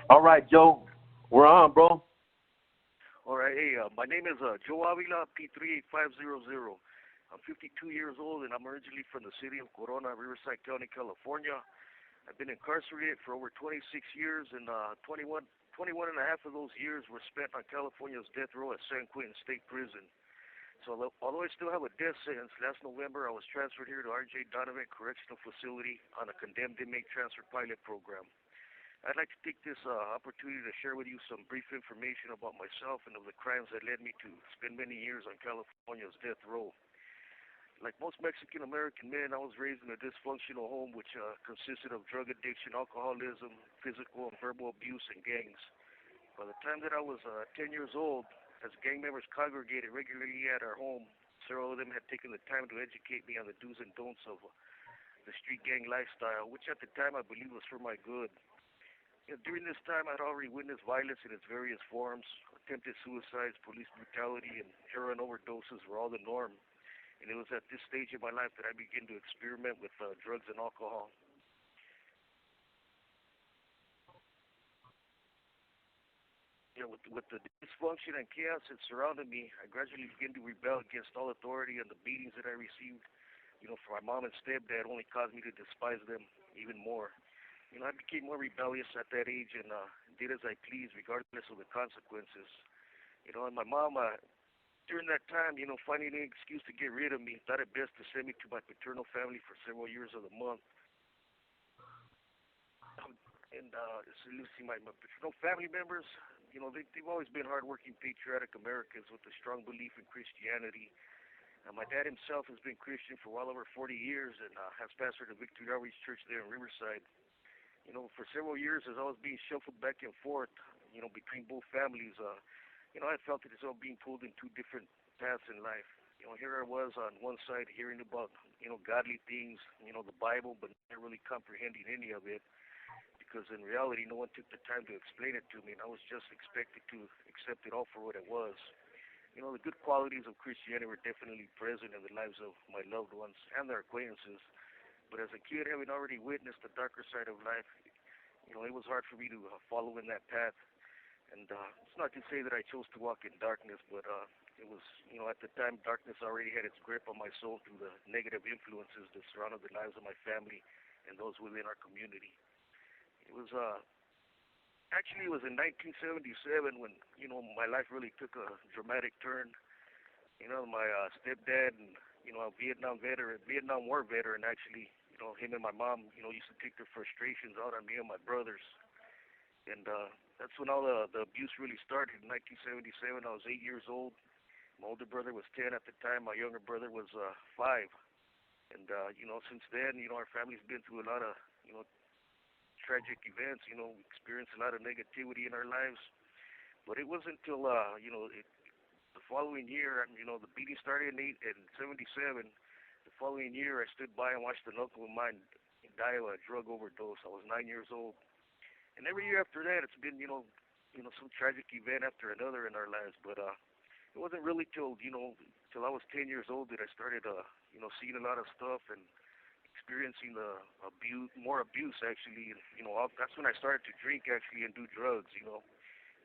All right, Joe. We're on, bro. All right, hey, my name is Joe Avila, P38500. I'm 52 years old, and I'm originally from the city of Corona, Riverside County, California. I've been incarcerated for over 26 years, and 21 and a half of those years were spent on California's death row at San Quentin State Prison. So although I still have a death sentence, last November I was transferred here to R.J. Donovan Correctional Facility on a condemned inmate transfer pilot program. I'd like to take this opportunity to share with you some brief information about myself and of the crimes that led me to spend many years on California's death row. Like most Mexican American men, I was raised in a dysfunctional home which consisted of drug addiction, alcoholism, physical and verbal abuse, and gangs. By the time that I was 10 years old, as gang members congregated regularly at our home, several of them had taken the time to educate me on the do's and don'ts of the street gang lifestyle, which at the time I believed was for my good. During this time, I'd already witnessed violence in its various forms. Attempted suicides, police brutality, and heroin overdoses were all the norm. And it was at this stage in my life that I began to experiment with drugs and alcohol. With the dysfunction and chaos that surrounded me, I gradually began to rebel against all authority, and the beatings that I received, from my mom and stepdad only caused me to despise them even more. I became more rebellious at that age and did as I pleased, regardless of the consequences. And my mom, during that time, finding an excuse to get rid of me, thought it best to send me to my paternal family for several years of the month. And so you see, my paternal family members, they've always been hardworking, patriotic Americans with a strong belief in Christianity. My dad himself has been Christian for well over 40 years and has pastored the Victory Outreach Church there in Riverside. For several years, as I was being shuffled back and forth, between both families, I felt it as though being pulled in two different paths in life. Here I was on one side hearing about, godly things, the Bible, but not really comprehending any of it, because in reality, no one took the time to explain it to me, and I was just expected to accept it all for what it was. The good qualities of Christianity were definitely present in the lives of my loved ones and their acquaintances, but as a kid, having already witnessed the darker side of life, it was hard for me to follow in that path. And it's not to say that I chose to walk in darkness, but it was, at the time, darkness already had its grip on my soul through the negative influences that surrounded the lives of my family and those within our community. It was actually it was in 1977 when my life really took a dramatic turn. My stepdad and a Vietnam War veteran actually, him and my mom, used to take their frustrations out on me and my brothers. And that's when all the abuse really started. In 1977, I was 8 years old. My older brother was 10 at the time. My younger brother was 5. And since then, our family's been through a lot of tragic events. We experienced a lot of negativity in our lives. But it wasn't until the following year, the beating started in 77. The following year, I stood by and watched an uncle of mine die of a drug overdose. I was 9 years old. And every year after that, it's been, some tragic event after another in our lives. But it wasn't really till I was 10 years old that I started, seeing a lot of stuff and experiencing the more abuse actually. And, that's when I started to drink actually and do drugs.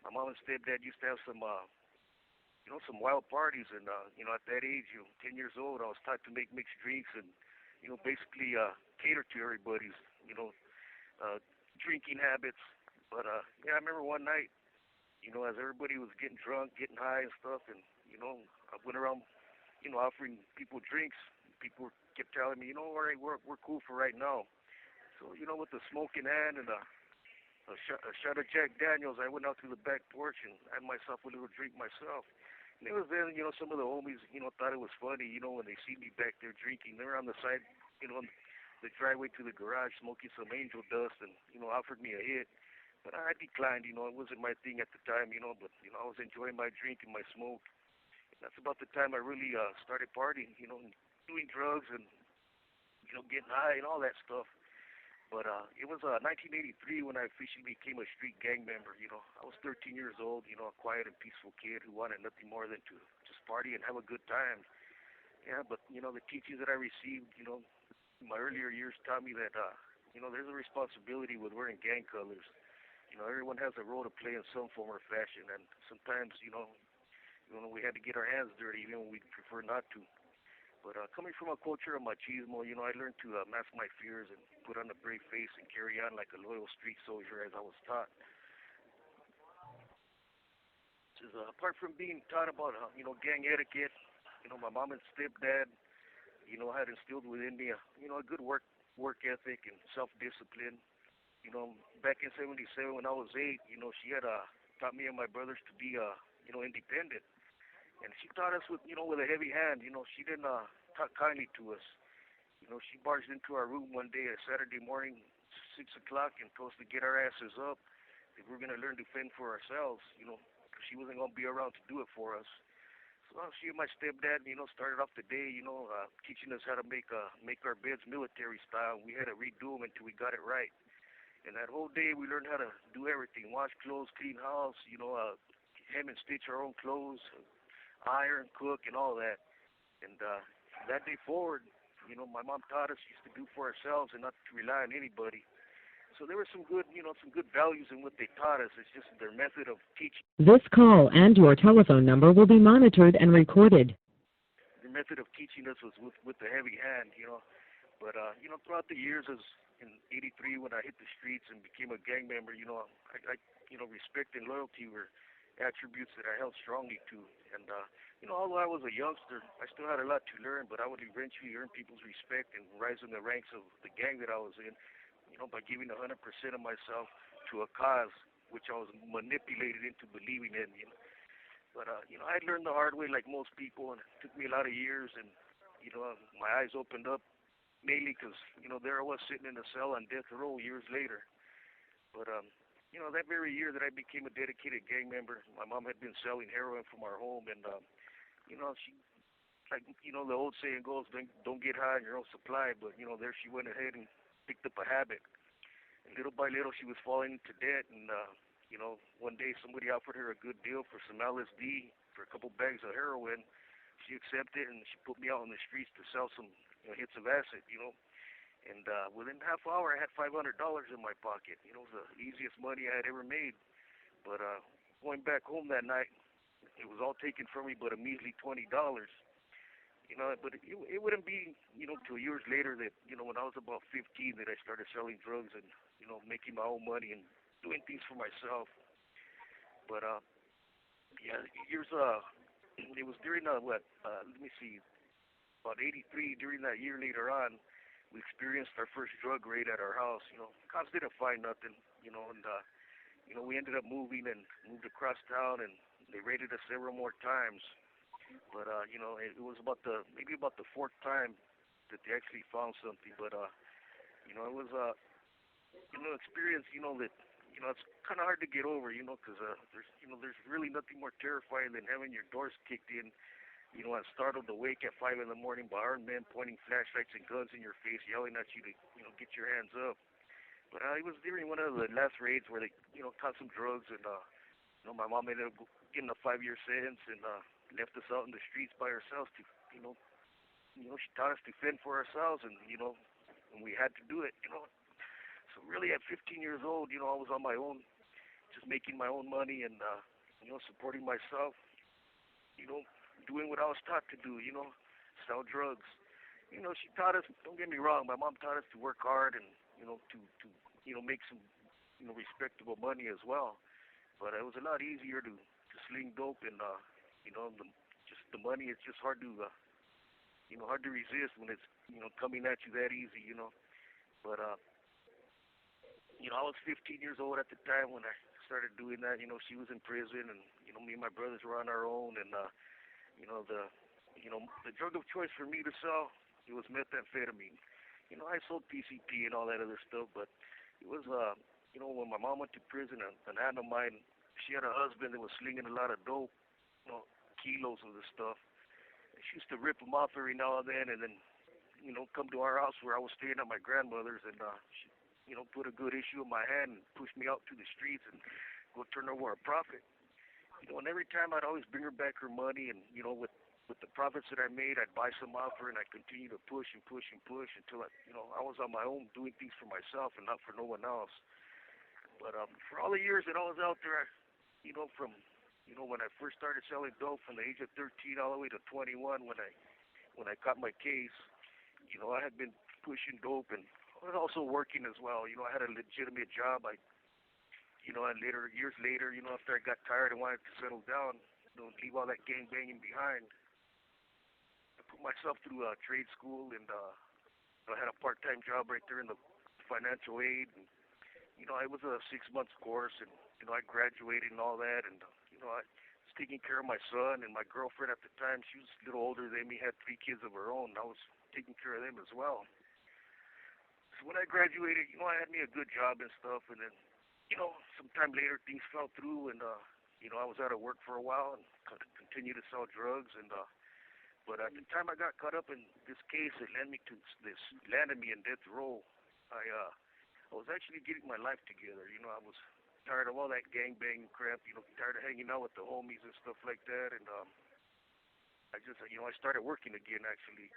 My mom and stepdad used to have some wild parties, and at that age, 10 years old, I was taught to make mixed drinks and, basically cater to everybody's, drinking habits. But yeah, I remember one night, as everybody was getting drunk, getting high and stuff, and I went around, offering people drinks. People kept telling me, all right, we're cool for right now. So with the smoke in hand and a shot of Jack Daniels, I went out to the back porch and had myself a little drink myself. And it was then, some of the homies, thought it was funny, when they see me back there drinking. They were on the side, the driveway to the garage smoking some angel dust and, offered me a hit. But I declined, it wasn't my thing at the time, but, I was enjoying my drink and my smoke. And that's about the time I really started partying, doing drugs and, getting high and all that stuff. But it was 1983 when I officially became a street gang member. I was 13 years old, a quiet and peaceful kid who wanted nothing more than to just party and have a good time. Yeah, but, the teachings that I received, in my earlier years taught me that, there's a responsibility with wearing gang colors. Everyone has a role to play in some form or fashion, and sometimes, we had to get our hands dirty, even when we prefer not to. But coming from a culture of machismo, I learned to mask my fears and put on a brave face and carry on like a loyal street soldier as I was taught. Just, apart from being taught about, gang etiquette, my mom and stepdad, had instilled within me, a good work ethic and self-discipline. Back in '77 when I was 8, she had taught me and my brothers to be, independent. And she taught us with a heavy hand. She didn't talk kindly to us. She barged into our room one day, a Saturday morning, 6 o'clock, and told us to get our asses up. If we're gonna learn to fend for ourselves, 'cause she wasn't gonna be around to do it for us. So she and my stepdad, started off the day, teaching us how to make our beds military style. We had to redo them until we got it right. And that whole day, we learned how to do everything: wash clothes, clean house, hem and stitch our own clothes, iron, cook, and all that. And from that day forward, my mom taught us just to do for ourselves and not to rely on anybody. So there were some good values in what they taught us. It's just their method of teaching. This call and your telephone number will be monitored and recorded. Their method of teaching us was with the heavy hand. But throughout the years, as in '83 when I hit the streets and became a gang member, respect and loyalty were attributes that I held strongly to. And although I was a youngster, I still had a lot to learn. But I would eventually earn people's respect and rise in the ranks of the gang that I was in. By giving 100% of myself to a cause which I was manipulated into believing in. But I learned the hard way like most people, and it took me a lot of years. And my eyes opened up mainly because there I was sitting in a cell on death row years later. But that very year that I became a dedicated gang member, my mom had been selling heroin from our home, and she, like the old saying goes, don't get high on your own supply. But there she went ahead and picked up a habit. And little by little, she was falling into debt. And one day somebody offered her a good deal for some LSD for a couple bags of heroin. She accepted, and she put me out on the streets to sell some hits of acid. And within half hour, I had $500 in my pocket. It was the easiest money I had ever made. But going back home that night, it was all taken from me but a measly $20. But it wouldn't be, till years later that, when I was about 15 that I started selling drugs and, making my own money and doing things for myself. But, yeah, it was during, let me see, about '83, during that year later on, we experienced our first drug raid at our house. Cops didn't find nothing, and, we ended up moving and moved across town, and they raided us several more times. But it was maybe about the fourth time that they actually found something. But it was experience. That it's kind of hard to get over. Because there's really nothing more terrifying than having your doors kicked in. And startled awake at 5 in the morning by armed men pointing flashlights and guns in your face, yelling at you to get your hands up. But it was during one of the last raids where they caught some drugs, and my mom ended up getting a 5-year sentence, and left us out in the streets by ourselves to, she taught us to fend for ourselves, and, and we had to do it. So really at 15 years old, I was on my own, just making my own money and, supporting myself, doing what I was taught to do, sell drugs. She taught us, don't get me wrong, my mom taught us to work hard and, to make some, respectable money as well. But it was a lot easier to sling dope and, just the money, it's just hard to, hard to resist when it's, coming at you that easy. But, I was 15 years old at the time when I started doing that. She was in prison, and, me and my brothers were on our own, and, the drug of choice for me to sell, it was methamphetamine. I sold PCP and all that other stuff, but it was, when my mom went to prison, an aunt of mine, she had a husband that was slinging a lot of dope, kilos of the stuff. And she used to rip them off every now and then, come to our house where I was staying at my grandmother's, and she, put a good issue in my hand and pushed me out to the streets and go turn over a profit. And every time I'd always bring her back her money, and, with the profits that I made, I'd buy some off her, and I'd continue to push and push and push until I was on my own doing things for myself and not for no one else. But for all the years that I was out there, from when I first started selling dope from the age of 13 all the way to 21 when I caught my case, I had been pushing dope and I was also working as well. I had a legitimate job. And years later, after I got tired and wanted to settle down, leave all that gang banging behind, I put myself through trade school and I had a part-time job right there in the financial aid. And, it was a 6 month course and, I graduated and all that. And, I was taking care of my son and my girlfriend at the time. She was a little older than me, had 3 kids of her own. I was taking care of them as well. So when I graduated, I had me a good job and stuff. And then, sometime later things fell through and, I was out of work for a while and continued to sell drugs. And, but at the time I got caught up in this case, it landed me in death row. I was actually getting my life together. I was tired of all that gang bang crap. Tired of hanging out with the homies and stuff like that. And I just, I started working again actually.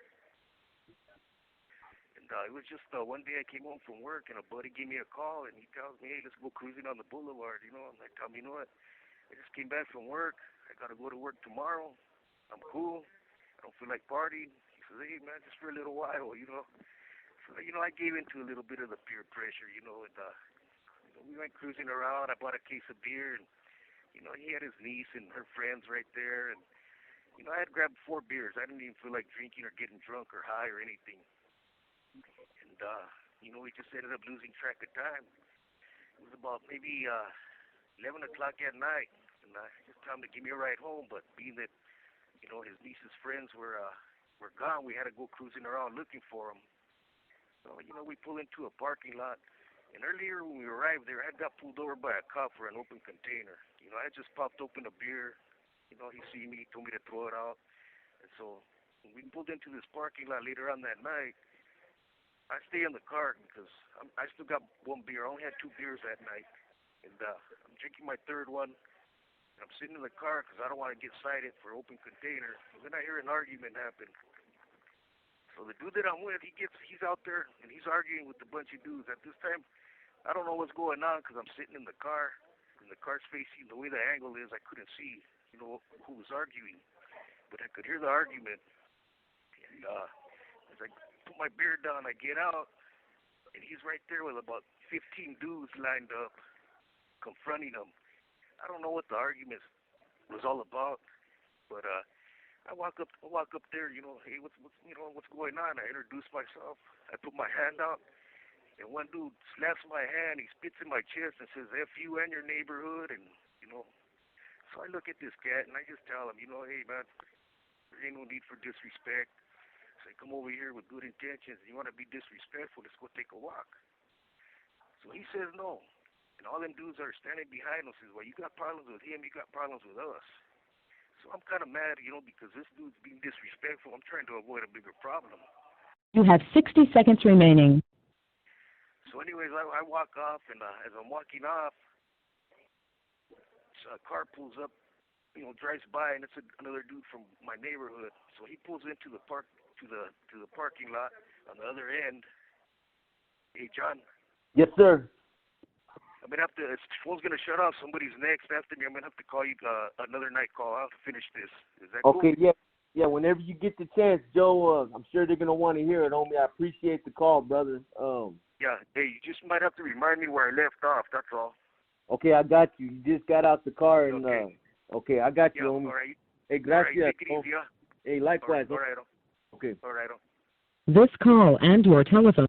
And it was just one day I came home from work and a buddy gave me a call and he tells me, hey, let's go cruising on the boulevard. And I tell him, you know what? I just came back from work. I gotta go to work tomorrow. I'm cool. I don't feel like partying. He says, hey man, just for a little while. So I gave into a little bit of the peer pressure. And we went cruising around. I bought a case of beer and he had his niece and her friends right there. And I had grabbed 4 beers. I didn't even feel like drinking or getting drunk or high or anything. And we just ended up losing track of time. It was about maybe 11 o'clock at night, and I just told him to give me a ride home. But being that his niece's friends were gone, we had to go cruising around looking for him. So we pull into a parking lot, and earlier when we arrived there, I got pulled over by a cop for an open container. I just popped open a beer. He seen me, told me to throw it out, and so when we pulled into this parking lot later on that night, I stay in the car because I still got 1 beer. I only had 2 beers that night. And I'm drinking my 3rd one. And I'm sitting in the car because I don't want to get cited for open container. And then I hear an argument happen. So the dude that I'm with, he's out there and he's arguing with a bunch of dudes. At this time, I don't know what's going on because I'm sitting in the car. And the car's facing the way the angle is. I couldn't see, who was arguing. But I could hear the argument. And as I put my beer down, I get out, and he's right there with about 15 dudes lined up, confronting him. I don't know what the argument was all about, but I walk up there, hey, what's going on? I introduce myself. I put my hand out, and one dude slaps my hand. He spits in my chest and says, "F you and your neighborhood," and So I look at this cat and I just tell him, hey man, there ain't no need for disrespect. I come over here with good intentions. You want to be disrespectful, let's go take a walk. So he says no. And all them dudes are standing behind him says, well, you got problems with him, you got problems with us. So I'm kind of mad, because this dude's being disrespectful. I'm trying to avoid a bigger problem. You have 60 seconds remaining. So anyways, I walk off, and as I'm walking off, a car pulls up, drives by, and it's another dude from my neighborhood. So he pulls into the parking lot on the other end. Hey, John. Yes, sir. I'm gonna have to. His phone's gonna shut off. Somebody's next after me. I'm gonna have to call you another night call out to finish this. Is that cool? Okay, yeah. Whenever you get the chance, Joe, I'm sure they're gonna want to hear it, homie. I appreciate the call, brother. Yeah. Hey, you just might have to remind me where I left off. That's all. Okay, I got you. You just got out the car and okay, I got you, yeah, homie. All right. Hey, gracias. All right, take it easy, Hey, likewise. All right. Okay. All right. This call and your telephone